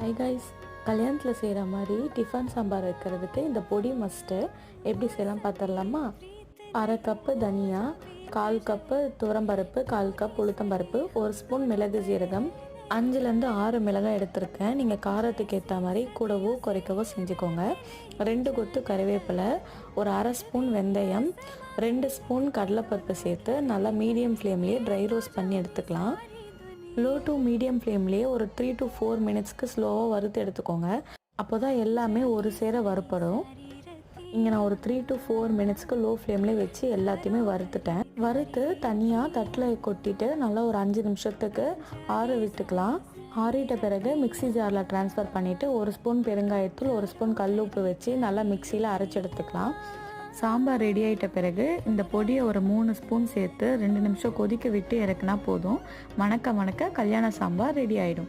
Hi guys, கல்யாணத்தில் செய்கிற மாதிரி டிஃபன் சாம்பார் வைக்கிறதுக்கு இந்த பொடி மஸ்ட்டு எப்படி செய்யலாம் பார்த்துடலாமா? அரை கப்பு தனியா, 1/4 கப்பு துவரம்பருப்பு, 1/4 கப் உளுத்தம்பருப்பு, 1 ஸ்பூன் மிளகு சீரகம், 5லேருந்து 6 மிளகாய் எடுத்திருக்கேன். நீங்கள் காரத்துக்கு ஏற்ற மாதிரி கூடவோ குறைக்கவோ செஞ்சுக்கோங்க. 2 கொத்து கறிவேப்பிலை, ஒரு அரை ஸ்பூன் வெந்தயம், 2 ஸ்பூன் கடலைப்பருப்பு சேர்த்து நல்லா மீடியம் ஃப்ளேம்லேயே ட்ரை ரோஸ்ட் பண்ணி எடுத்துக்கலாம். லோ டு மீடியம் ஃப்ளேம்லேயே ஒரு 3 to 4 மினிட்ஸ்க்கு ஸ்லோவாக வறுத்து எடுத்துக்கோங்க. அப்போ தான் எல்லாமே ஒரு சேர வறுப்படும். இங்கே நான் ஒரு 3 to 4 மினிட்ஸ்க்கு லோ ஃப்ளேம்லேயே வச்சு எல்லாத்தையுமே வறுத்துட்டேன். வறுத்து தனியாக தட்டில் கொட்டிட்டு நல்லா ஒரு 5 நிமிஷத்துக்கு ஆற விட்டுக்கலாம். ஆறிட்ட பிறகு மிக்ஸி ஜாரில் ட்ரான்ஸ்ஃபர் பண்ணிவிட்டு 1 ஸ்பூன் பெருங்காயத்தூள், 1 ஸ்பூன் கல் உப்பு வச்சு நல்லா மிக்சியில் அரைச்சி எடுத்துக்கலாம். சாம்பார் ரெடி ஆகிட்ட பிறகு இந்த பொடியை ஒரு 3 ஸ்பூன் சேர்த்து 2 நிமிஷம் கொதிக்க விட்டு இறக்குனா போதும். மணக்க மணக்க கல்யாண சாம்பார் ரெடி ஆகிடும்.